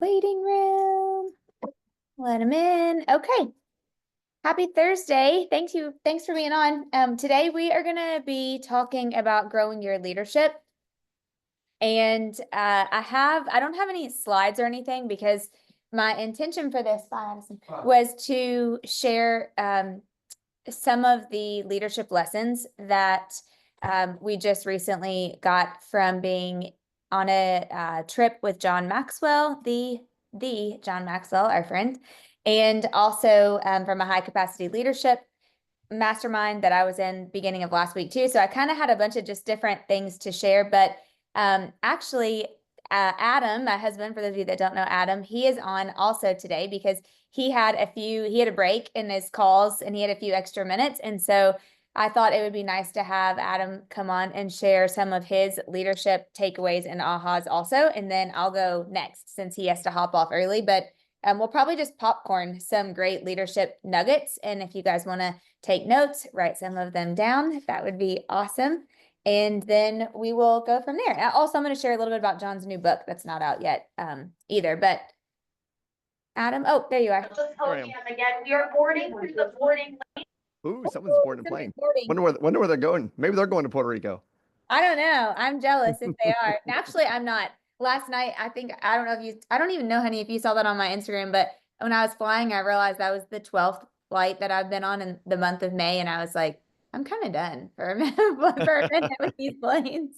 waiting room. Let him in. Okay. Happy Thursday. Thanks for being on. Today we are going to be talking about growing your leadership. And I don't have any slides or anything because my intention for this was to share some of the leadership lessons that we just recently got from being on a trip with John Maxwell, the John Maxwell, our friend, and also from a high capacity leadership mastermind that I was in beginning of last week too. So I kind of had a bunch of just different things to share, but actually Adam, my husband, for those of you that don't know Adam, he is on also today because he had a break in his calls and he had a few extra minutes. And so I thought it would be nice to have Adam come on and share some of his leadership takeaways and ahas also. And then I'll go next since he has to hop off early, but we'll probably just popcorn some great leadership nuggets. And if you guys want to take notes, write some of them down, that would be awesome. And then we will go from there. Also, I'm going to share a little bit about John's new book that's not out yet either. But Adam, oh, there you are. Just again. We are boarding through the boarding lane. Ooh, someone's boarding a plane. Wonder where they're going. Maybe they're going to Puerto Rico. I don't know. I'm jealous if they are. Actually, I'm not. Last night, I don't even know, honey, if you saw that on my Instagram, but when I was flying, I realized that was the 12th flight that I've been on in the month of May. And I was like, I'm kind of done for a minute with these planes.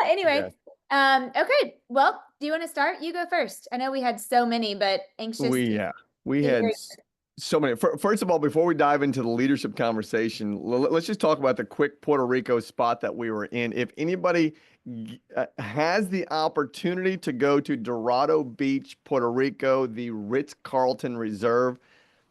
Anyway, okay. Well, do you want to start? You go first. I know we had so many, but anxious. We had so many. First of all, before we dive into the leadership conversation, let's just talk about the quick Puerto Rico spot that we were in. If anybody has the opportunity to go to Dorado Beach, Puerto Rico, the Ritz-Carlton Reserve,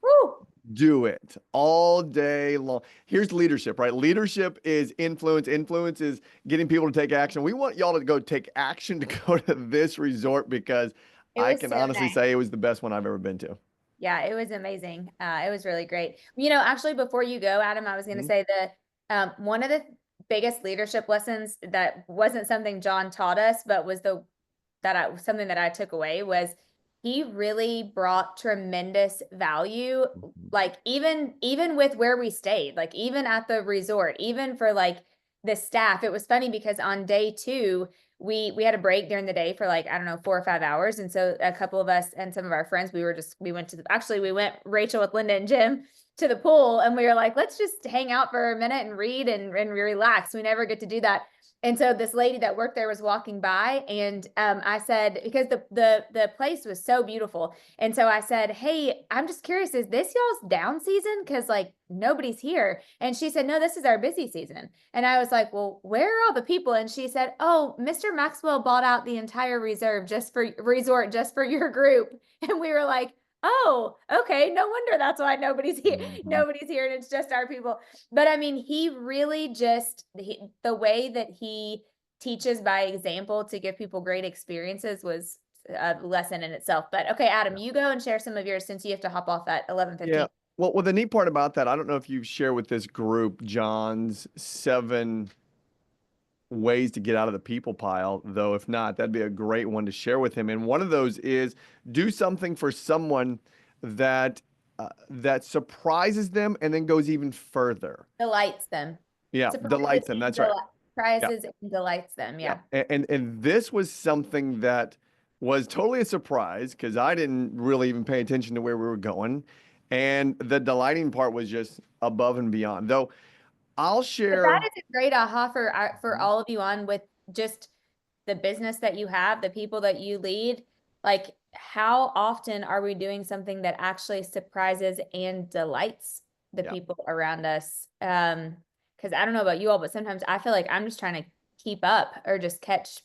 woo, do it all day long. Here's leadership, right? Leadership is influence. Influence is getting people to take action. We want y'all to go take action to go to this resort because I can honestly say it was the best one I've ever been to. Yeah, it was amazing. It was really great. Actually, before you go, Adam, I was going to say that one of the biggest leadership lessons that wasn't something John taught us, but was something that I took away was he really brought tremendous value, like even with where we stayed, like even at the resort, even for like the staff. It was funny because on day 2, we had a break during the day for like, I don't know, 4 or 5 hours. And so a couple of us and some of our friends, we went, Rachel with Linda and Jim, to the pool, and we were like, let's just hang out for a minute and read and relax. We never get to do that. And so this lady that worked there was walking by, and I said, because the place was so beautiful. And so I said, hey, I'm just curious, is this y'all's down season? Because like nobody's here. And she said, no, this is our busy season. And I was like, well, where are all the people? And she said, oh, Mr. Maxwell bought out the entire resort just for your group. And we were like, oh, okay. No wonder that's why nobody's here. Nobody's here, and it's just our people. But I mean, he really the way that he teaches by example to give people great experiences was a lesson in itself. But okay, Adam, you go and share some of yours since you have to hop off at 11:15. Yeah. Well, the neat part about that, I don't know if you share with this group John's 7 ways to get out of the people pile, though if not, that'd be a great one to share with him. And one of those is do something for someone that surprises them and then goes even further. Delights them. Yeah, delights them. That's right. Surprises and delights them. Yeah. And this was something that was totally a surprise because I didn't really even pay attention to where we were going. And the delighting part was just above and beyond. Though I'll share. But that is a great aha for all of you on with just the business that you have, the people that you lead. Like, how often are we doing something that actually surprises and delights the people around us? Because I don't know about you all, but sometimes I feel like I'm just trying to keep up or just catch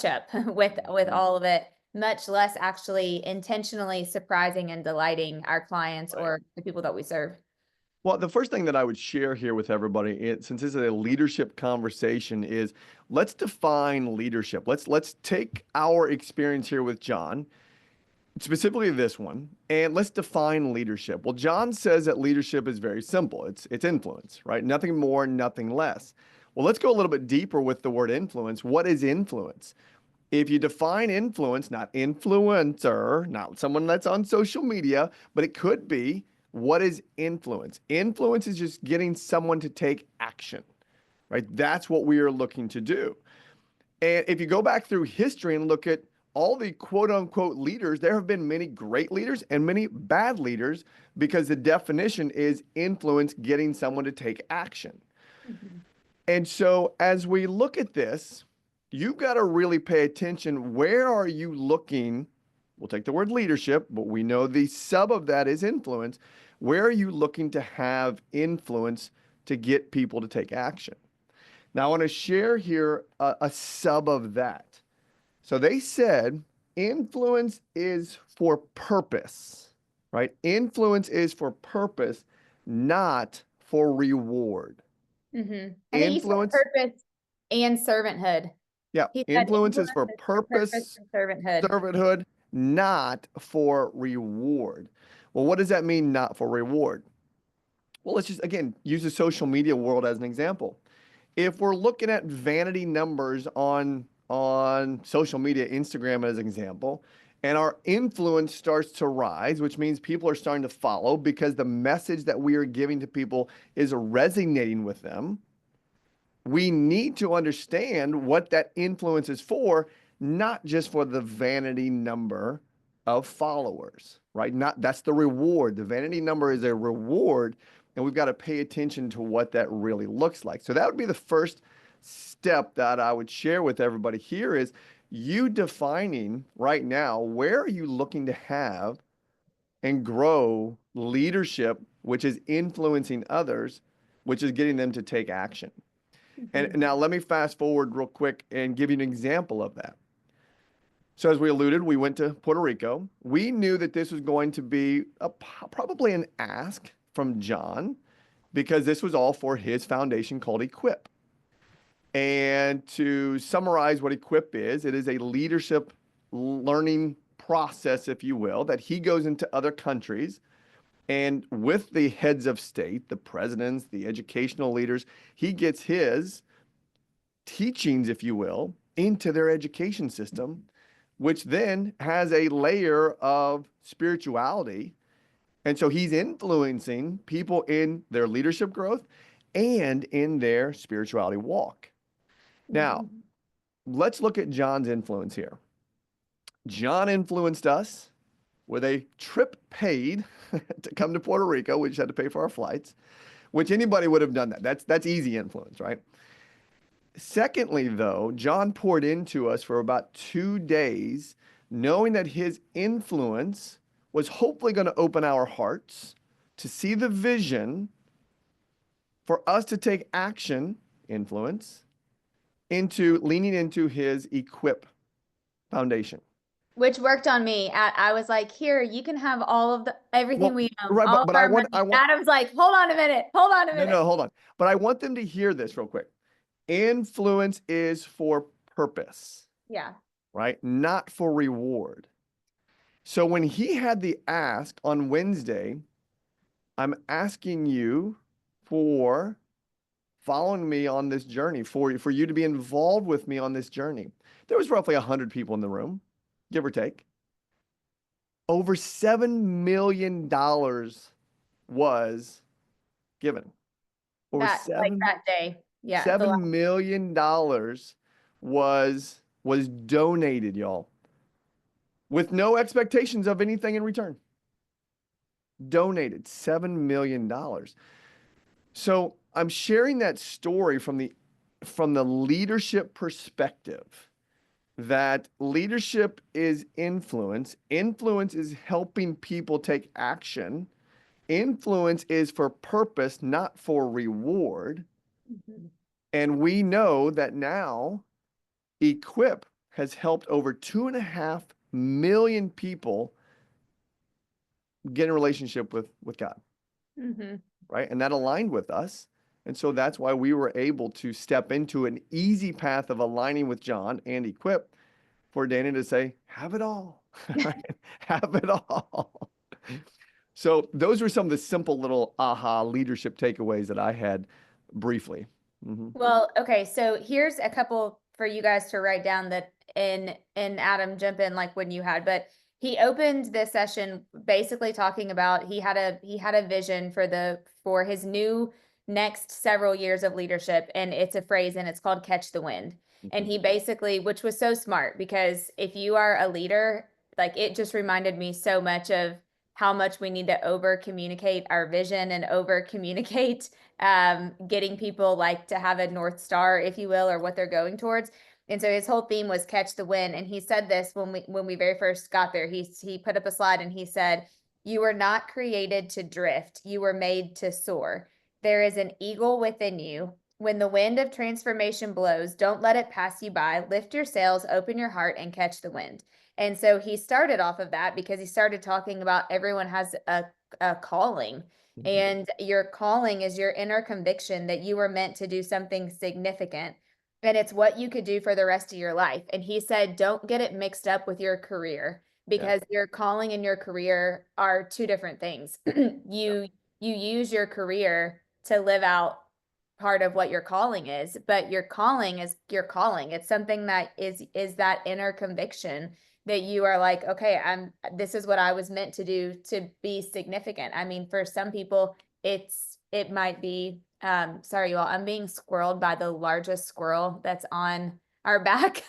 up with all of it, much less actually intentionally surprising and delighting our clients or the people that we serve. Well, the first thing that I would share here with everybody, since this is a leadership conversation, is let's define leadership. Let's take our experience here with John, specifically this one, and let's define leadership. Well, John says that leadership is very simple. It's influence, right? Nothing more, nothing less. Well, let's go a little bit deeper with the word influence. What is influence? If you define influence, not influencer, not someone that's on social media, but it could be, what is influence? Influence is just getting someone to take action, right? That's what we are looking to do. And if you go back through history and look at all the quote unquote leaders, there have been many great leaders and many bad leaders because the definition is influence getting someone to take action. Mhm. And so as we look at this, you've got to really pay attention. Where are you looking? We'll take the word leadership, but we know the sub of that is influence. Where are you looking to have influence to get people to take action? Now, I want to share here a sub of that. So they said influence is for purpose, right? Influence is for purpose, not for reward. I think you said Influence, purpose and servanthood. yeah, He said influence is influence for is for purpose purpose, and servanthood. servanthood, not for reward. Well, what does that mean, not for reward? Well, let's just, again, use the social media world as an example. If we're looking at vanity numbers on social media, Instagram as an example, and our influence starts to rise, which means people are starting to follow because the message that we are giving to people is resonating with them, we need to understand what that influence is for, not just for the vanity number of followers, right? Not that's the reward. The vanity number is a reward, and we've got to pay attention to what that really looks like. So that would be the first step that I would share with everybody here is you defining right now, where are you looking to have and grow leadership, which is influencing others, which is getting them to take action. And Mhm. now let me fast forward real quick and give you an example of that. So as we alluded, we went to Puerto Rico. We knew that this was going to be probably an ask from John because this was all for his foundation called Equip. And to summarize what Equip is, it is a leadership learning process, if you will, that he goes into other countries and with the heads of state, the presidents, the educational leaders, he gets his teachings, if you will, into their education system, which then has a layer of spirituality. And so he's influencing people in their leadership growth and in their spirituality walk. Now, Mhm. let's look at John's influence here. John influenced us with a trip paid to come to Puerto Rico. We just had to pay for our flights, which anybody would have done that. That's easy influence, right? Secondly, though, John poured into us for about 2 days, knowing that his influence was hopefully going to open our hearts to see the vision for us to take action, influence, into leaning into his Equip foundation. Which worked on me. I was like, here, you can have all of the everything Well, we own, right, all of but our money. I want, Adam's like, hold on a minute, hold on a no, minute. no, hold on. But I want them to hear this real quick. Influence is for purpose, Yeah. right? Not for reward. So when he had the ask on Wednesday, I'm asking you for following me on this journey, for you to be involved with me on this journey. There was roughly 100 people in the room, give or take. Over $7 million was given. Over That like seven that day. Yeah. The last. $7 million was donated, y'all, with no expectations of anything in return. Donated $7 million. So I'm sharing that story from the leadership perspective that leadership is influence. Influence is helping people take action. Influence is for purpose, not for reward. Mhm. And we know that now Equip has helped over 2.5 million people get in a relationship with God, Mhm. right? And that aligned with us. And so that's why we were able to step into an easy path of aligning with John and Equip for Dana to say, have it all, right? Have it all. So those were some of the simple little aha leadership takeaways that I had briefly. Mhm. Well, okay, so here's a couple for you guys to write down that and Adam, jump in like when you had, but he opened this session basically talking about he had a vision for his new next several years of leadership, and it's a phrase and it's called catch the wind. And he basically, which was so smart, because if you are a leader, like it just reminded me so much of how much we need to over communicate our vision and over communicate getting people like to have a North Star, if you will, or what they're going towards. And so his whole theme was catch the wind. And he said this when we very first got there. He put up a slide and he said, "You were not created to drift. You were made to soar. There is an eagle within you. When the wind of transformation blows, don't let it pass you by. Lift your sails, open your heart, and catch the wind." And so he started off of that because he started talking about everyone has a calling. And your calling is your inner conviction that you were meant to do something significant, and it's what you could do for the rest of your life. And he said, don't get it mixed up with your career, because your calling and your career are two different things. You use your career to live out part of what your calling is, but your calling is your calling. It's something that is that inner conviction that you are like, okay, this is what I was meant to do to be significant. I mean, for some people, it might be, sorry, you all, I'm being squirreled by the largest squirrel that's on our back.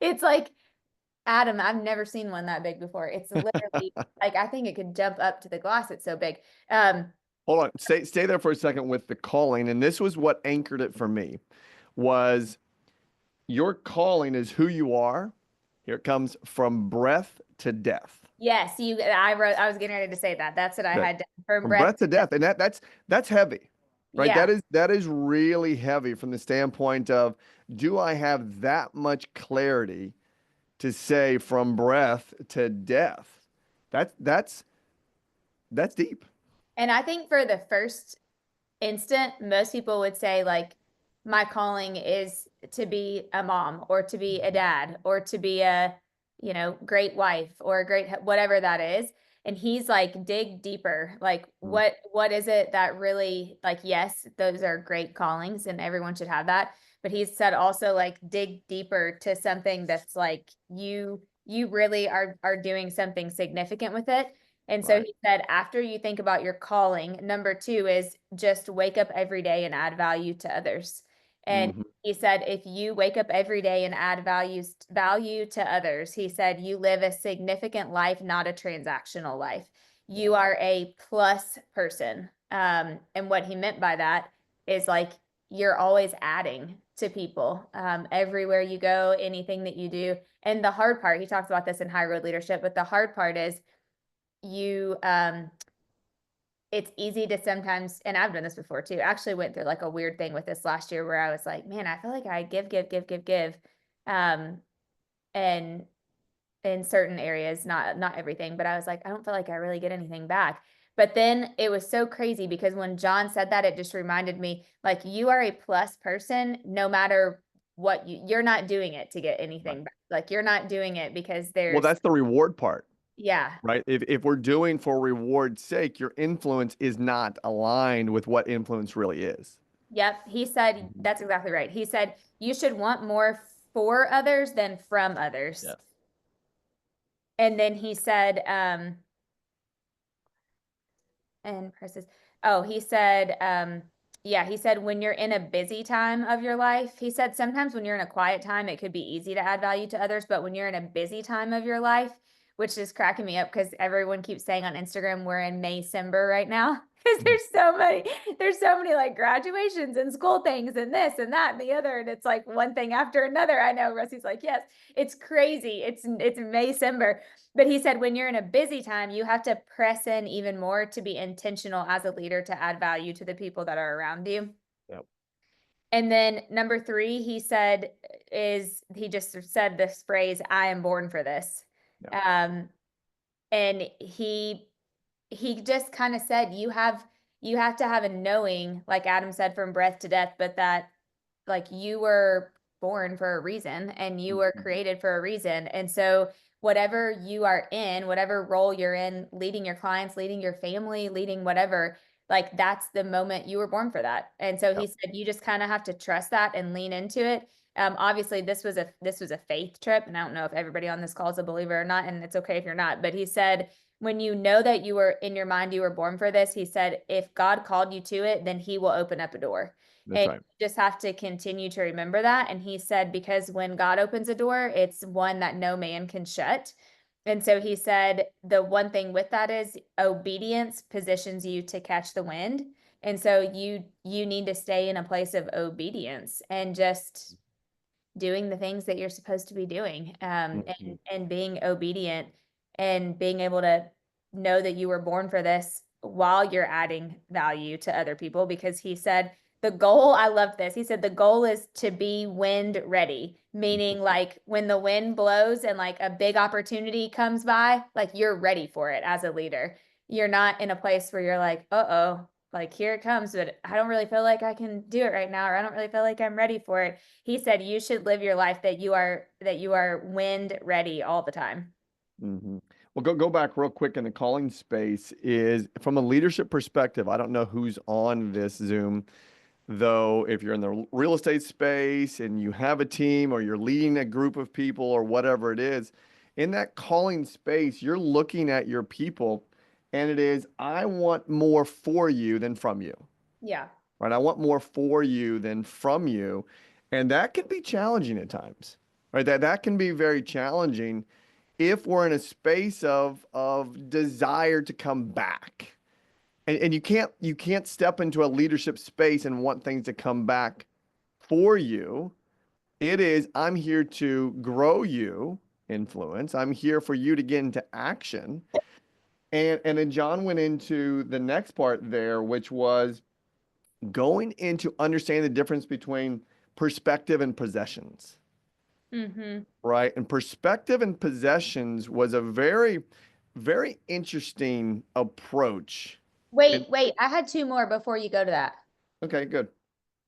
It's like, Adam, I've never seen one that big before. It's literally like, I think it could jump up to the glass. It's so big. Hold on, stay there for a second with the calling. And this was what anchored it for me, was your calling is who you are. Here it comes, from breath to death. Yes, I was getting ready to say that. That's what I Good. had done. From From breath breath to to death. death. And that's heavy, right? Yeah. That is really heavy from the standpoint of, do I have that much clarity to say from breath to death? That's deep. And I think for the first instant, most people would say, like, my calling is to be a mom or to be a dad or to be a, great wife or a great, whatever that is. And he's like, dig deeper. Like, Mm. what is it that really, like, yes, those are great callings and everyone should have that. But he said also, like, dig deeper to something that's like you really are doing something significant with it. And so Right. he said, after you think about your calling, number two is just wake up every day and add value to others. And Hmm. he said, if you wake up every day and add value to others, he said, you live a significant life, not a transactional life. You are a plus person. And what he meant by that is, like, you're always adding to people, everywhere you go, anything that you do. And the hard part, he talks about this in High Road Leadership, but the hard part is you it's easy to sometimes, and I've done this before too, actually went through like a weird thing with this last year where I was like, man, I feel like I give, and in certain areas, not everything, but I was like, I don't feel like I really get anything back. But then it was so crazy because when John said that, it just reminded me, like, you are a plus person no matter what. You're not doing it to get Right. anything back. Like, you're not doing it because Well, there's, that's the reward part, yeah. right? If we're doing for reward's sake, your influence is not aligned with what influence really is. Yep. He said, Mhm. that's exactly right. He said, you should want more for others than from others. Yes. And then he said, and prices. Oh, he said, yeah, he said, when you're in a busy time of your life, he said, sometimes when you're in a quiet time, it could be easy to add value to others. But when you're in a busy time of your life, which is cracking me up because everyone keeps saying on Instagram, we're in Maycember right now. Because there's so many like graduations and school things and this and that and the other. And it's like one thing after another. I know Rusty's like, yes, it's crazy. It's Maycember. But he said, when you're in a busy time, you have to press in even more to be intentional as a leader to add value to the people that are around you. Yep. And then number three, he said, he just said this phrase, I am born for this. Yep. And he just kind of said, you have to have a knowing, like Adam said, from breath to death, but that, like, you were born for a reason and you were Mhm. created for a reason. And so whatever you are in, whatever role you're in, leading your clients, leading your family, leading whatever, like, that's the moment you were born for that. And so he Yep. said, you just kind of have to trust that and lean into it. Obviously this was a faith trip, and I don't know if everybody on this call is a believer or not, and it's okay if you're not, but he said, when you know that you were in your mind, you were born for this, he said, if God called you to it, then he will open up a door. That's And right. you just have to continue to remember that. And he said, because when God opens a door, it's one that no man can shut. And so he said, the one thing with that is obedience positions you to catch the wind. And so you need to stay in a place of obedience and just doing the things that you're supposed to be doing, Mhm. and being obedient and being able to know that you were born for this while you're adding value to other people. Because he said the goal, I love this. He said the goal is to be wind ready, meaning like when the wind blows and like a big opportunity comes by, like you're ready for it as a leader. You're not in a place where you're like, uh-oh, like here it comes, but I don't really feel like I can do it right now, or I don't really feel like I'm ready for it. He said you should live your life that you are wind ready all the time. Hmm. Well, go back real quick in the calling space is from a leadership perspective. I don't know who's on this Zoom, though. If you're in the real estate space and you have a team or you're leading a group of people or whatever it is, in that calling space, you're looking at your people and it is, I want more for you than from you, Yeah. right? I want more for you than from you. And that can be challenging at times, right? That can be very challenging if we're in a space of desire to come back. And you can't step into a leadership space and want things to come back for you. It is, I'm here to grow you, influence. I'm here for you to get into action. And then John went into the next part there, which was going into understanding the difference between perspective and possessions, Mm-hmm. right? And perspective and possessions was a very, very interesting approach. And Wait. I had two more before you go to that. okay, good.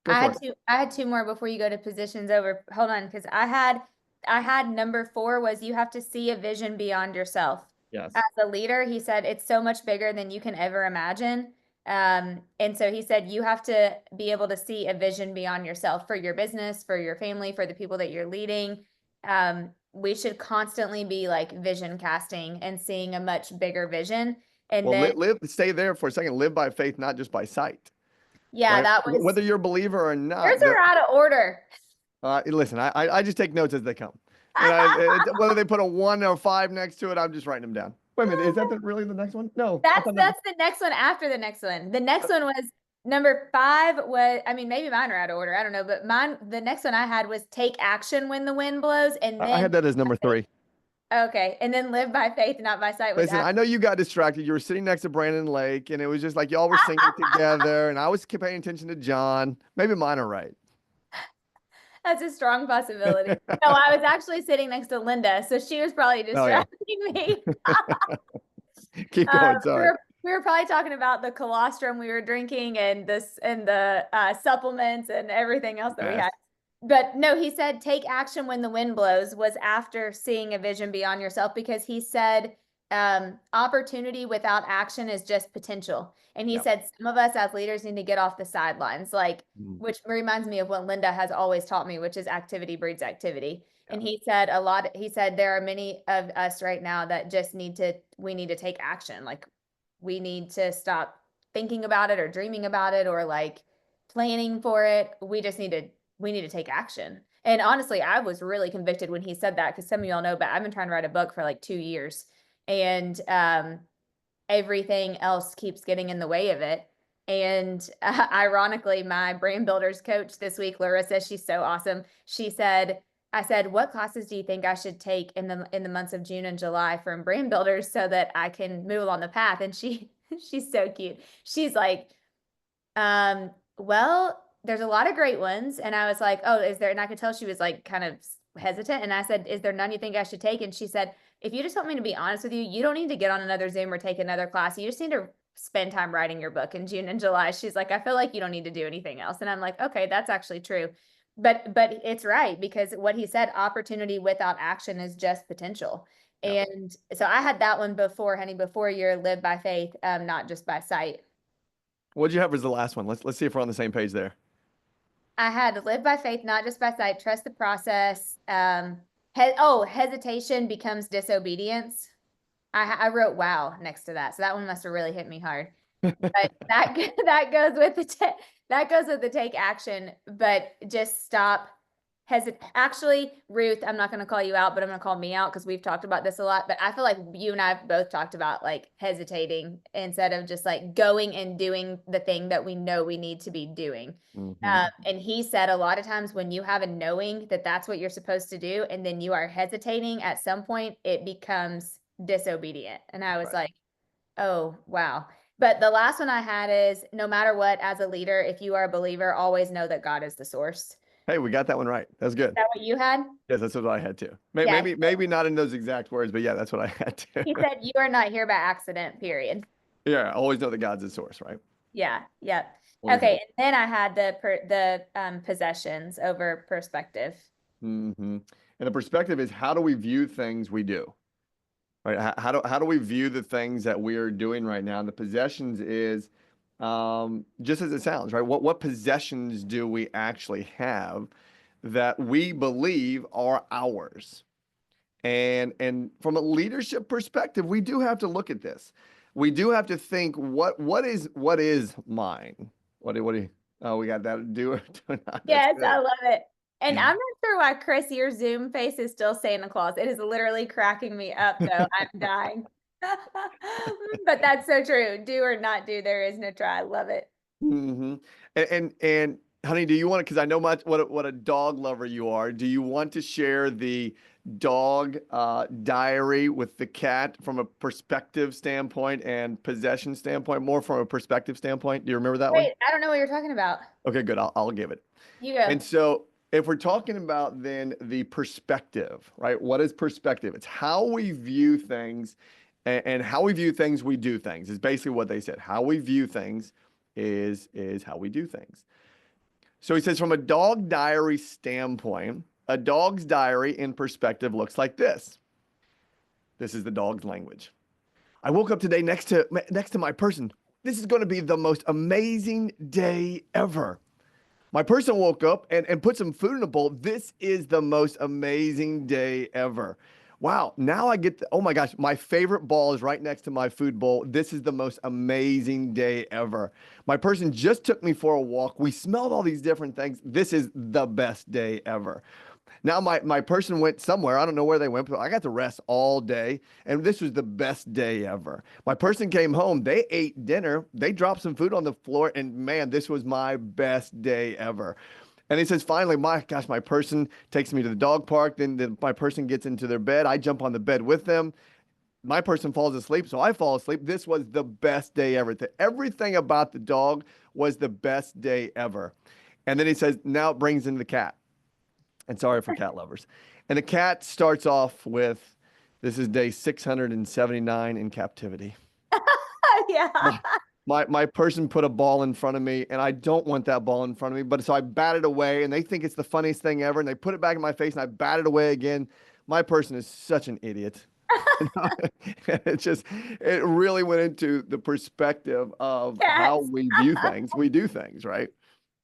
Go for it. I had two more before you go to positions over. Hold on, because I had number four was you have to see a vision beyond yourself. As Yes. a leader, he said it's so much bigger than you can ever imagine. And so he said you have to be able to see a vision beyond yourself for your business, for your family, for the people that you're leading. We should constantly be like vision casting and seeing a much bigger vision. And Well, then, stay there for a second. Live by faith, not just by sight, yeah, right? that was Whether you're a believer or yours not, are out of order. listen, I just take notes as they come. And whether they put a 1 or 5 next to it, I'm just writing them down. Wait a minute, is that really the next one? No, I thought that was, That's the next one after the next one. The next one was number five was, I mean, maybe mine are out of order. I don't know, but mine, the next one I had was take action when the wind blows, and I then had that as number 3. okay, and then live by faith, not by sight was Listen, after. I know you got distracted. You were sitting next to Brandon Lake, and it was just like y'all were singing together, and I was paying attention to John. Maybe mine are right. That's a strong possibility. No, I was actually sitting next to Linda, so she was probably Oh yeah. distracting me. Keep Uh, going. Sorry. we were probably talking about the colostrum we were drinking and this and the supplements and everything else that we Yes. had. But no, he said take action when the wind blows was after seeing a vision beyond yourself, because he said opportunity without action is just potential. And he Yep. said some of us as leaders need to get off the sidelines, like, Mm. which reminds me of what Linda has always taught me, which is activity breeds activity. Yeah. And he said there are many of us right now that just we need to take action. Like we need to stop thinking about it or dreaming about it or like planning for it. We need to take action. And honestly, I was really convicted when he said that, because some of y'all know, but I've been trying to write a book for like 2 years. And everything else keeps getting in the way of it. And ironically, my brand builders coach this week, Larissa, she's so awesome. She said, I said, what classes do you think I should take in the months of June and July from brand builders so that I can move along the path? And she's so cute. She's like, well, there's a lot of great ones. And I was like, oh, is there? And I could tell she was like kind of hesitant. And I said, is there none you think I should take? And she said, if you just want me to be honest with you, you don't need to get on another Zoom or take another class. You just need to spend time writing your book in June and July. She's like, I feel like you don't need to do anything else. And I'm like, okay, that's actually true. But it's right, because what he said, opportunity without action is just potential. Yep. And so I had that one before, honey, before your live by faith, not just by sight. What'd you have as the last one? Let's see if we're on the same page there. I had to live by faith, not just by sight, trust the process. Hesitation becomes disobedience. I wrote wow next to that. So that one must have really hit me hard. But that that goes with that goes with the take action, but just stop actually, Ruth, I'm not going to call you out, but I'm going to call me out because we've talked about this a lot. But I feel like you and I have both talked about like hesitating instead of just like going and doing the thing that we know we need to be doing. And he said a lot of times when you have a knowing that that's what you're supposed to do, and then you are hesitating at some point, it becomes disobedient. And I was Right. like, oh, wow. But the last one I had is no matter what, as a leader, if you are a believer, always know that God is the source. Hey, we got that one right. That's Is good. that what you had? Yes, that's what I had too. Yeah. Maybe not in those exact words, but yeah, that's what I had too. He said, you are not here by accident, period. Yeah, always know that God's the source, right? Yeah. Yep. Always Okay. know. And then I had the possessions over perspective. And the perspective is how do we view things we do? Right? How do we view the things that we are doing right now? And the possessions is just as it sounds, right? What possessions do we actually have that we believe are ours? And from a leadership perspective, we do have to look at this. We do have to think what is mine? What do you, oh, we got that do or do not. That's Yes, good. I love it. And I'm not sure why, Chris, your Zoom face is still Santa Claus. It is literally cracking me up, though. I'm dying. But that's so true. Do or not do, there is no try. I love it. hmm and honey, do you want to? Because I know much what a dog lover you are. Do you want to share the dog diary with the cat from a perspective standpoint and possession standpoint, more from a perspective standpoint? Do you remember that one? Wait, I don't know what you're talking about. Okay, good. I'll give it. You go. And so if we're talking about then the perspective, right? What is perspective? It's how we view things and how we view things, we do things is basically what they said. How we view things is how we do things. So he says from a dog diary standpoint, a dog's diary in perspective looks like this. This is the dog's language. I woke up today next to my person. This is going to be the most amazing day ever. My person woke up and put some food in a bowl. This is the most amazing day ever. Wow. Now I get, oh my gosh, my favorite ball is right next to my food bowl. This is the most amazing day ever. My person just took me for a walk. We smelled all these different things. This is the best day ever. Now my person went somewhere. I don't know where they went, but I got to rest all day. And this was the best day ever. My person came home. They ate dinner. They dropped some food on the floor. And man, this was my best day ever. And he says, finally, my gosh, my person takes me to the dog park. Then my person gets into their bed. I jump on the bed with them. My person falls asleep. So I fall asleep. This was the best day ever. Everything about the dog was the best day ever. And then he says, now it brings in the cat. And sorry for cat lovers. And the cat starts off with, this is day 679 in captivity. Yeah. My person put a ball in front of me, and I don't want that ball in front of me. But so I bat it away, and they think it's the funniest thing ever. And they put it back in my face, and I bat it away again. My person is such an idiot. It really went into the perspective of how Yes. we view things. We do things, right?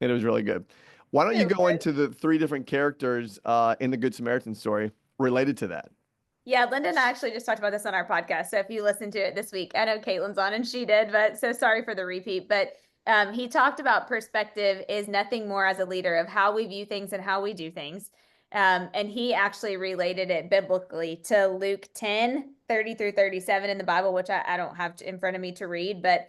And it was really good. Why don't you go into the three different characters in the Good Samaritan story related to that? Yeah, Linda and I actually just talked about this on our podcast. So if you listened to it this week, I know Caitlin's on and she did, but so sorry for the repeat. But he talked about perspective is nothing more as a leader of how we view things and how we do things. And he actually related it biblically to Luke 10:30 through 37 in the Bible, which I don't have in front of me to read, but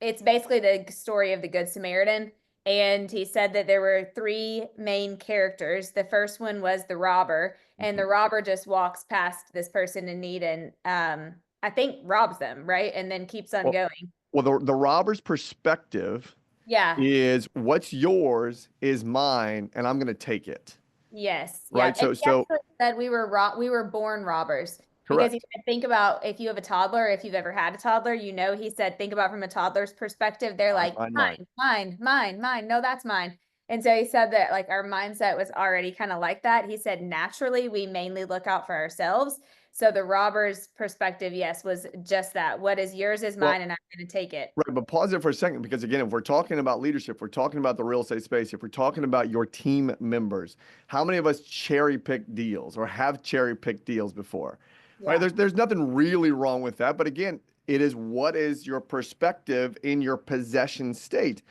it's basically the story of the Good Samaritan. And he said that there were three main characters. The first one was the robber, and the robber just walks past this person in need and I think robs them, right? And then keeps on going. Well, the robber's perspective Yeah. is what's yours is mine, and I'm going to take it. Yes. Yeah. Right. And he So actually said we were born robbers because he correct. said, think about if you have a toddler, if you've ever had a toddler, he said, think about from a toddler's perspective. They're like, Mine. mine. No, that's mine. And so he said that like our mindset was already kind of like that. He said, naturally, we mainly look out for ourselves. So the robber's perspective, yes, was just that. What is yours is Well, mine, and I'm going to take it. right, but pause it for a second because again, if we're talking about leadership, we're talking about the real estate space, if we're talking about your team members, how many of us cherry pick deals or have cherry picked deals before? Right? Yeah. There's nothing really wrong with that, but again, it is what is your perspective in your possession state?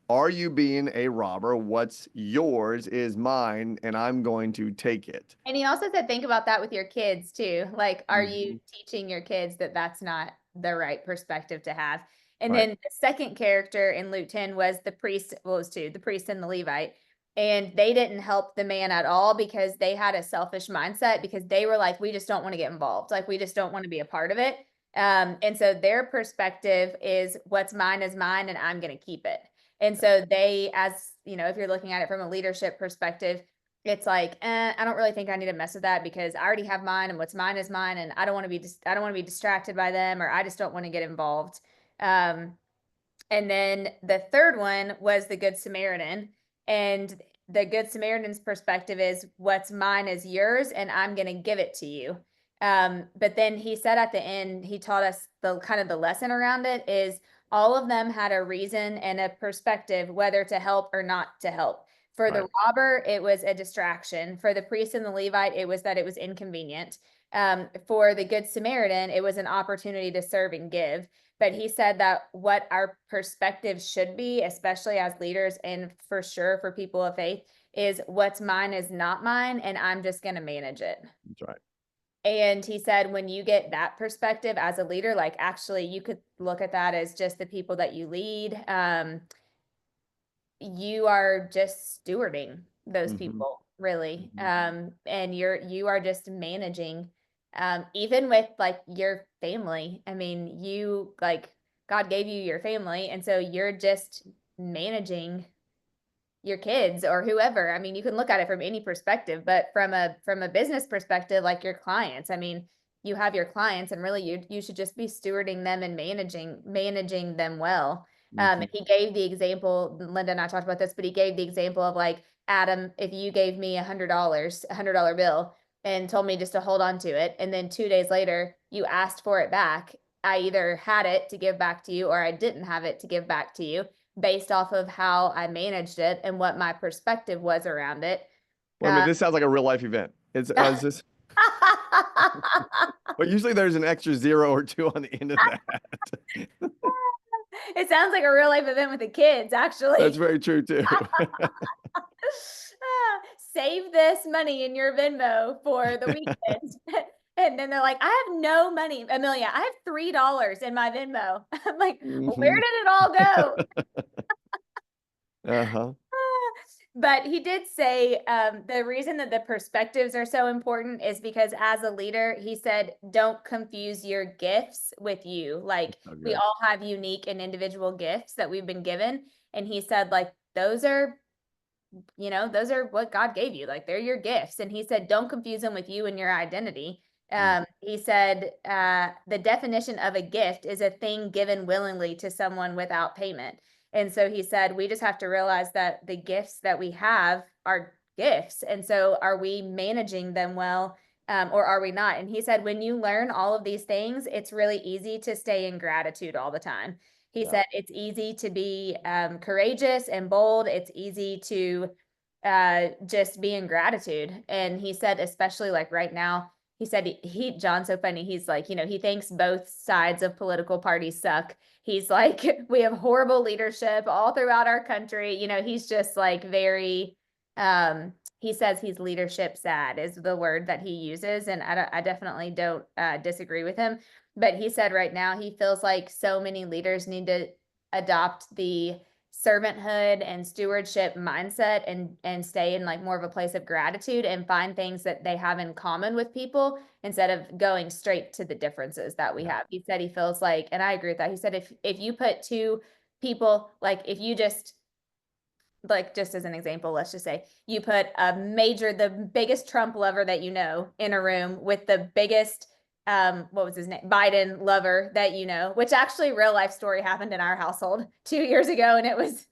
Are you being a robber? What's yours is mine, and I'm going to take it. And he also said, think about that with your kids too. Like, are you Mhm. teaching your kids that that's not the right perspective to have? And Right, then the second character in Luke 10 was the priest, well, it was two, the priest and the Levite. And they didn't help the man at all because they had a selfish mindset because they were like, we just don't want to get involved. Like, we just don't want to be a part of it. And so their perspective is what's mine is mine and I'm going to keep it. And so they, as you know, if you're looking at it from a leadership perspective, it's like, I don't really think I need to mess with that because I already have mine and what's mine is mine and I don't want to be I don't want to be distracted by them or I just don't want to get involved. Um, and then the third one was the Good Samaritan. And the Good Samaritan's perspective is what's mine is yours and I'm going to give it to you. But then he said at the end, he taught us the kind of the lesson around it is all of them had a reason and a perspective whether to help or not to help. For the right. robber, it was a distraction. For the priest and the Levite, it was that it was inconvenient. For the Good Samaritan, it was an opportunity to serve and give. But he said that what our perspective should be, especially as leaders and for sure for people of faith, is what's mine is not mine, and I'm just going to manage it. That's right. And he said, when you get that perspective as a leader, like actually you could look at that as just the people that you lead. You are just stewarding those Hmm. people, really. Hmm. And you are just managing, even with like your family. I mean, you like God gave you your family, and so you're just managing your kids or whoever. I mean, you can look at it from any perspective, but from a business perspective, like your clients, I mean, you have your clients and really you should just be stewarding them and managing them well. Hmm. He gave the example, Linda and I talked about this, but he gave the example of like, Adam, if you gave me $100 bill and told me just to hold on to it, and then 2 days later you asked for it back, I either had it to give back to you or I didn't have it to give back to you based off of how I managed it and what my perspective was around it. Well, I mean, this sounds like a real life event. Is this, but usually there's an extra zero or two on the end of that. It sounds like a real life event with the kids, That's actually. very true too. Save this money in your Venmo for the weekend. And then they're like, I have no money. Amelia, I have $3 in my Venmo. I'm like, where Hmm. did it all go? Uh-huh. But he did say the reason that the perspectives are so important is because as a leader, he said, don't confuse your gifts with you. Like So we good. all have unique and individual gifts that we've been given. And he said, like, those are those are what God gave you. Like they're your gifts. And he said, don't confuse them with you and your identity. Mm. He said, the definition of a gift is a thing given willingly to someone without payment. And so he said, we just have to realize that the gifts that we have are gifts. And so are we managing them well? Or are we not? And he said, when you learn all of these things, it's really easy to stay in gratitude all the time. He Yeah. said it's easy to be courageous and bold. It's easy to just be in gratitude. And he said, especially like right now, he said John's so funny. He's like, he thinks both sides of political parties suck. He's like, we have horrible leadership all throughout our country. He's just like very, he says he's leadership sad is the word that he uses. And I definitely don't disagree with him. But he said right now he feels like so many leaders need to adopt the servanthood and stewardship mindset and stay in like more of a place of gratitude and find things that they have in common with people instead of going straight to the differences that we Yeah. have. He said he feels like, and I agree with that. He said if you put two people, like if you just like just as an example, let's just say you put the biggest Trump lover that you know in a room with the biggest what was his name? Biden lover that you know, which actually real life story happened in our household 2 years ago. And it was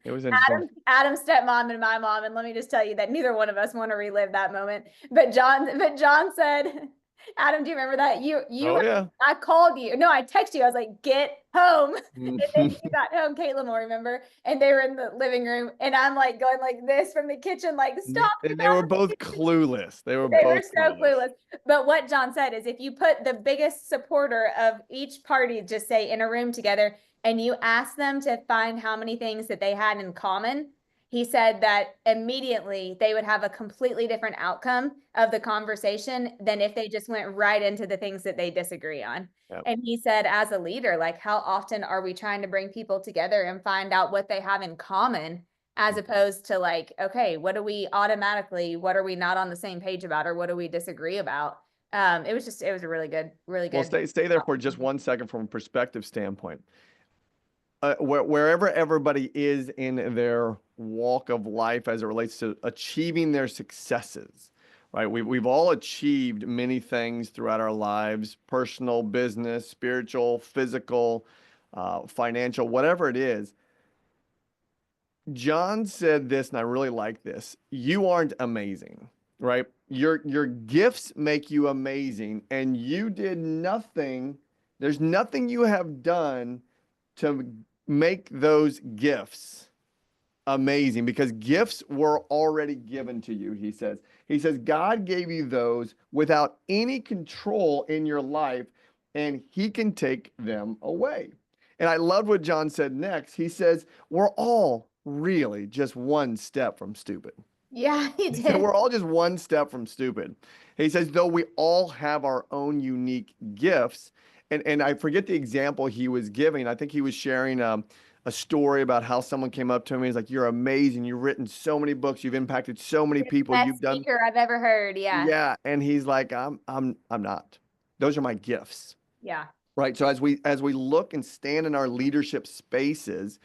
It was interesting. Adam's stepmom and my mom. And let me just tell you that neither one of us want to relive that moment. But John said, Adam, do you remember that? Oh yeah. I called you. No, I texted you. I was like, get home. And then Mhm. you got home, Caitlin will remember. And they were in the living room. And I'm like going like this from the kitchen, like, stop, you And they were guys. both clueless. They were They were both so clueless. clueless. But what John said is if you put the biggest supporter of each party, just say in a room together, and you ask them to find how many things that they had in common, he said that immediately they would have a completely different outcome of the conversation than if they just went right into the things that they disagree on. Yep. And he said, as a leader, like, how often are we trying to bring people together and find out what they have in common, as opposed to like, okay, what are we not on the same page about, or what do we disagree about? It was a really Well, good. stay there for just 1 second from a perspective standpoint. Wherever everybody is in their walk of life as it relates to achieving their successes, right? We've all achieved many things throughout our lives, personal, business, spiritual, physical, financial, whatever it is. John said this, and I really like this. You aren't amazing, right? Your gifts make you amazing, and you did nothing. There's nothing you have done to make those gifts amazing because gifts were already given to you, he says. He says God gave you those without any control in your life, and he can take them away. And I love what John said next. He says, we're all really just one step from stupid. Yeah, he He said, did. we're all just one step from stupid. He says, though we all have our own unique gifts. And I forget the example he was giving. I think he was sharing a story about how someone came up to him and he's like, you're amazing. You've written so many books. You've impacted so many people. Best You've done, speaker I've ever heard. Yeah. yeah. And he's like, I'm not. Those are my gifts. Yeah. Right. So as we look and stand in our leadership spaces,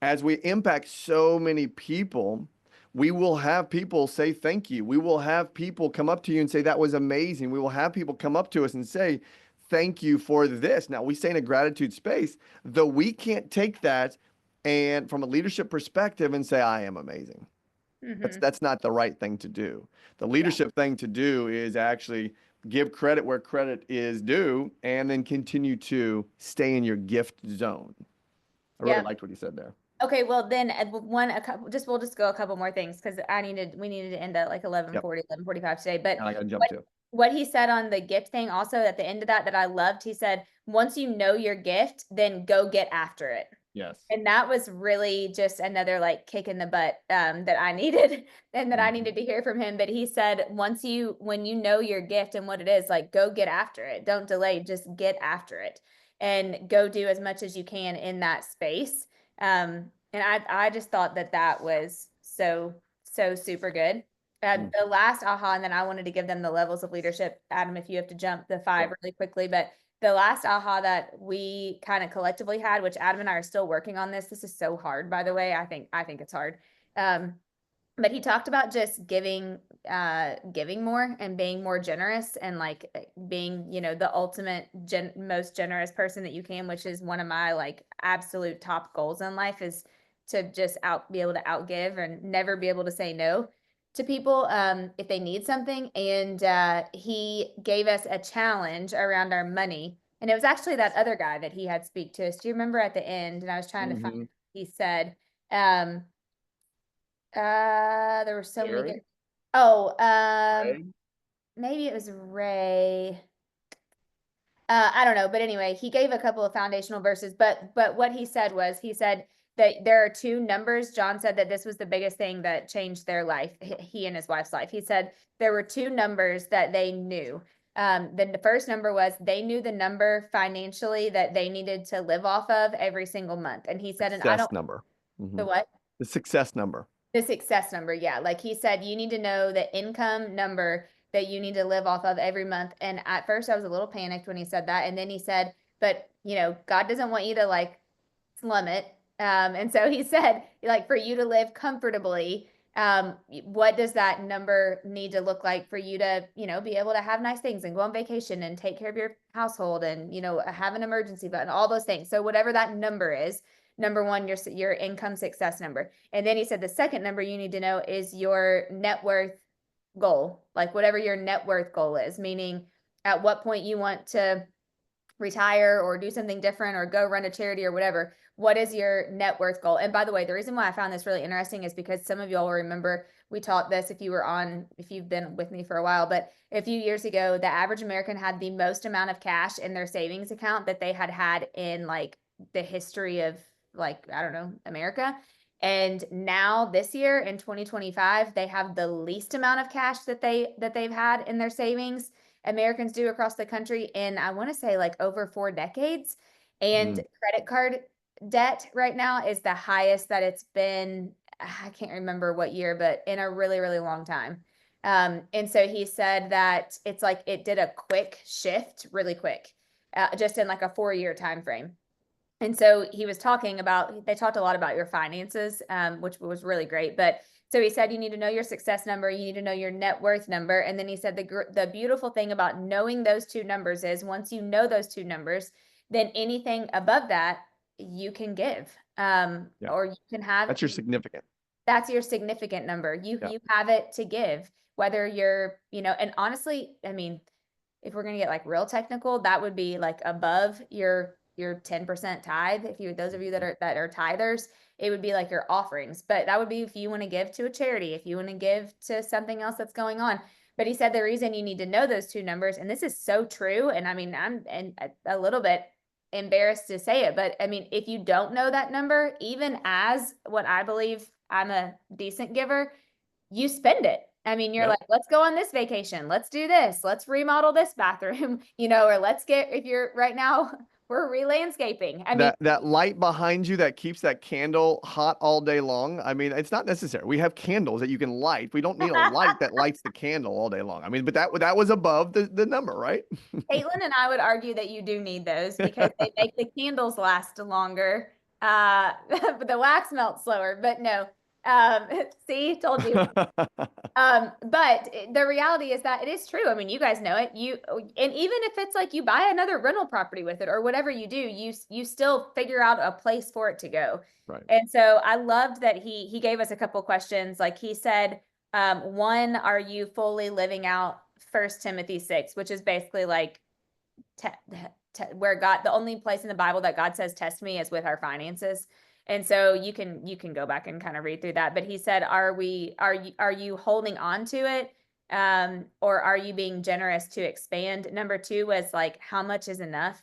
as we impact so many people, we will have people say thank you. We will have people come up to you and say that was amazing. We will have people come up to us and say thank you for this. Now, we stay in a gratitude space, though we can't take that and from a leadership perspective and say I am amazing. Mm-hmm. That's not the right thing to do. The Yeah. leadership thing to do is actually give credit where credit is due and then continue to stay in your gift zone. I really Yeah. liked what he said there. Okay, well then we'll just go a couple more things because we needed to end at like Yep. 11:45 today. But And I got to jump what to. what he said on the gift thing also at the end of that I loved, he said, once you know your gift, then go get after it. Yes. And that was really just another like kick in the butt that I needed and that I needed to hear from him. But he said, when you know your gift and what it is, like go get after it. Don't delay, just get after it and go do as much as you can in that space. And I just thought that was so super good. The last aha, and then I wanted to give them the levels of leadership. Adam, if you have to jump the five Yep. really quickly, but the last aha that we kind of collectively had, which Adam and I are still working on this. This is so hard, by the way. I think it's hard. But he talked about just giving more and being more generous and like being, the ultimate most generous person that you can, which is one of my like absolute top goals in life is to just be able to outgive and never be able to say no to people if they need something. And he gave us a challenge around our money. And it was actually that other guy that he had speak to us. Do you remember at the end? And I was trying to find, Mhm. he said, um, there were so many good. Gary, Oh, Ray, maybe it was Ray. I don't know, but anyway, he gave a couple of foundational verses, but what he said was he said that there are two numbers. John said that this was the biggest thing that changed their life, he and his wife's life. He said there were two numbers that they knew. Then the first number was they knew the number financially that they needed to live off of every single month. And he said, and I success don't, number. the Mhm. what? The success number. The success number, yeah. Like he said, you need to know the income number that you need to live off of every month. And at first I was a little panicked when he said that. And then he said, but God doesn't want you to like slum it. And so he said, like, for you to live comfortably, what does that number need to look like for you to, be able to have nice things and go on vacation and take care of your household and, have an emergency fund, all those things. So whatever that number is, number one, your income success number. And then he said the second number you need to know is your net worth goal, like whatever your net worth goal is, meaning at what point you want to retire or do something different or go run a charity or whatever. What is your net worth goal? And by the way, the reason why I found this really interesting is because some of y'all will remember we taught this if you've been with me for a while, but a few years ago, the average American had the most amount of cash in their savings account that they had in like the history of like, I don't know, America. And now this year in 2025, they have the least amount of cash that they've had in their savings. Americans do across the country in, I want to say, like over 4 decades. And Mm. credit card debt right now is the highest that it's been. I can't remember what year, but in a really, really long time. And so he said that it's like it did a quick shift really quick, just in like a 4 year time frame. And so he was talking about, they talked a lot about your finances, which was really great. But so he said, you need to know your success number, you need to know your net worth number. And then he said, the beautiful thing about knowing those two numbers is once you know those two numbers, then anything above that you can give, Yeah. or you can have, That's your significant. that's your significant number. Yeah. You have it to give, whether you're, and honestly, I mean, if we're gonna get like real technical, that would be like above your 10% tithe. If you those of you that are tithers, it would be like your offerings. But that would be if you want to give to a charity, if you want to give to something else that's going on. But he said the reason you need to know those two numbers, and this is so true, and I mean, I'm a little bit embarrassed to say it, but I mean, if you don't know that number, even as what I believe I'm a decent giver, you spend it. I mean, you're Yep. like, let's go on this vacation. Let's do this. Let's remodel this bathroom, or let's get, if you're right now, we're re-landscaping. I mean, That light behind you that keeps that candle hot all day long. I mean, it's not necessary. We have candles that you can light. We don't need a light that lights the candle all day long. I mean, but that was above the number, right? Caitlin and I would argue that you do need those because they make the candles last longer. But the wax melts slower, but no. See, told you. But the reality is that it is true. I mean, you guys know it. And even if it's like you buy another rental property with it or whatever you do, you still figure out a place for it to go. Right. And so I loved that he gave us a couple questions. Like he said, one, are you fully living out First Timothy 6, which is basically like te- where God, the only place in the Bible that God says test me is with our finances. And so you can go back and kind of read through that. But he said, are you holding on to it? Or are you being generous to expand? Number two was like, how much is enough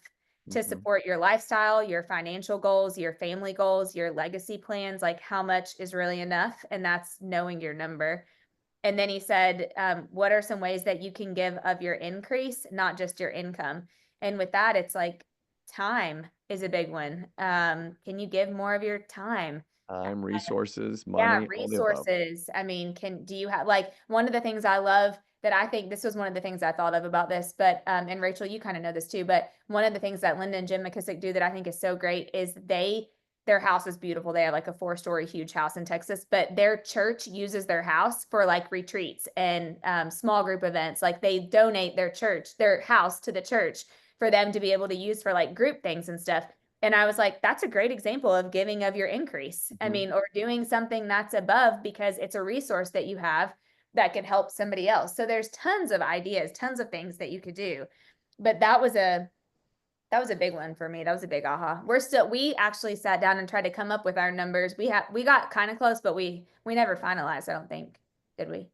to Mhm. support your lifestyle, your financial goals, your family goals, your legacy plans? Like how much is really enough? And that's knowing your number. And then he said, what are some ways that you can give of your increase, not just your income? And with that, it's like time is a big one. Can you give more of your time? Time, resources, Yeah, money, all the above. resources. I mean, do you have like one of the things I love that I think this was one of the things I thought of about this, but and Rachel, you kind of know this too, but one of the things that Linda and Jim McKissick do that I think is so great is their house is beautiful. They have like a 4-story huge house in Texas, but their church uses their house for like retreats and small group events. Like they donate their house to the church for them to be able to use for like group things and stuff. And I was like, that's a great example of giving of your increase. I Mhm. mean, or doing something that's above because it's a resource that you have that could help somebody else. So there's tons of ideas, tons of things that you could do. But that was a big one for me. That was a big aha. We actually sat down and tried to come up with our numbers. We got kind of close, but we never finalized, I don't think. Did we?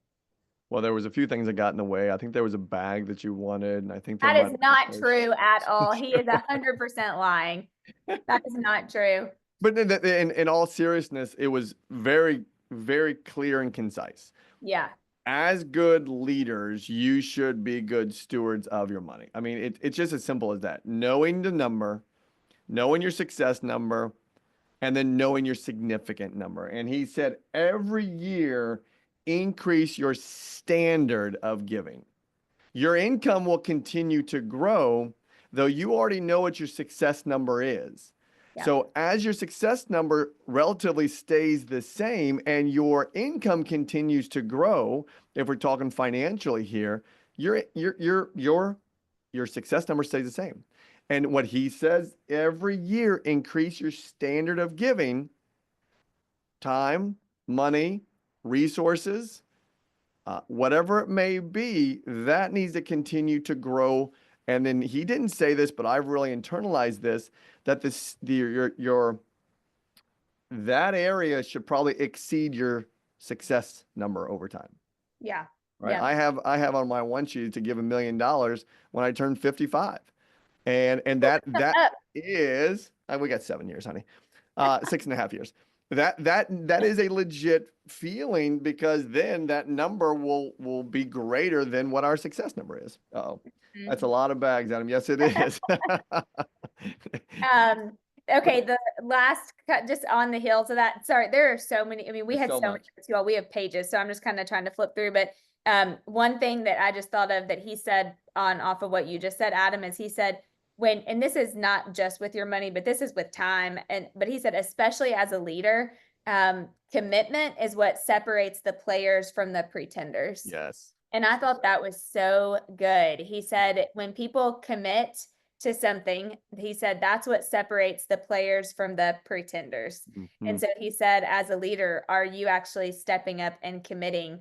Well, there was a few things that got in the way. I think there was a bag that you wanted, and I think there That might is have not been true at all. He is 100% lying. That is not true. But in all seriousness, it was very, very clear and concise. Yeah. As good leaders, you should be good stewards of your money. I mean, it's just as simple as that. Knowing the number, knowing your success number, and then knowing your significant number. And he said every year, increase your standard of giving. Your income will continue to grow, though you already know what your success number is. Yeah. So as your success number relatively stays the same and your income continues to grow, if we're talking financially here, your success number stays the same. And what he says, every year increase your standard of giving, time, money, resources, whatever it may be, that needs to continue to grow. And then he didn't say this, but I've really internalized this, that your that area should probably exceed your success number over time. Yeah. Right. Yeah. I have on my one sheet to give $1 million when I turn 55. And that Up. is we got 7 years, honey. 6.5 years. That is a legit feeling, because then that number will be greater than what our success number is. Oh, that's a lot of bags, Adam. Yes, it is. Okay, the last cut just on the heels of that. Sorry, there are so many. I mean, we There's had so so many much. notes, you all. We have pages, so I'm just kind of trying to flip through. But one thing that I just thought of that he said on off of what you just said, Adam, is he said when, and this is not just with your money, but this is with time. But he said, especially as a leader, commitment is what separates the players from the pretenders. Yes. And I thought that was so good. He said, when people commit to something, he said, that's what separates the players from the pretenders. Mm-hmm. And so he said, as a leader, are you actually stepping up and committing?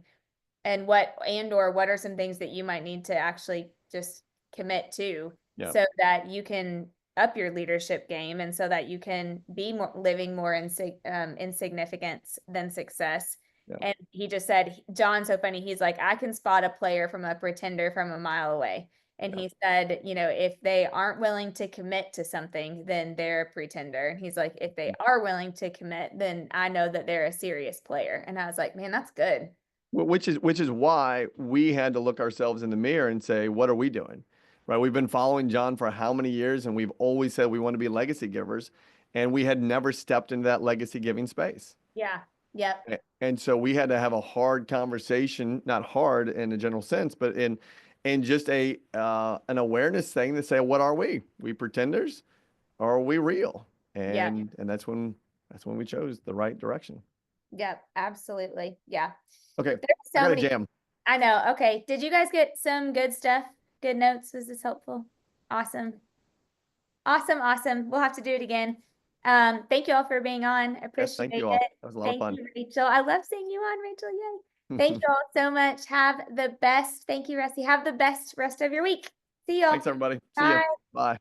And what are some things that you might need to actually just commit to, so that you can up your leadership game, and so that you can be living more in insignificance than success. Yeah. And he just said, John's so funny. He's like, I can spot a player from a pretender from a mile away. And he said, if they aren't willing to commit to something, then they're a pretender. And he's like, if they are willing to commit, then I know that they're a serious player. And I was like, man, that's good. Which is why we had to look ourselves in the mirror and say, what are we doing? Right? We've been following John for how many years, and we've always said we want to be legacy givers, and we had never stepped into that legacy giving space. Yeah. Yep. And so we had to have a hard conversation, not hard in a general sense, but in just an awareness thing to say, what are we? We pretenders, or are we real? And that's when we chose the right direction. Yep, absolutely. Yeah. Okay. There's so I got many. a jam. I know. Okay. Did you guys get some good stuff? Good notes? Was this helpful? Awesome. Awesome. Awesome. We'll have to do it again. Thank you all for being on. Yes, Appreciate thank you it. all. That was a lot of Thank fun. you, Rachel. I love seeing you on, Rachel. Yay. Thank you all so much. Have the best. Thank you, Rusty. Have the best rest of your week. See y'all. Thanks, everybody. See Bye. ya. Bye.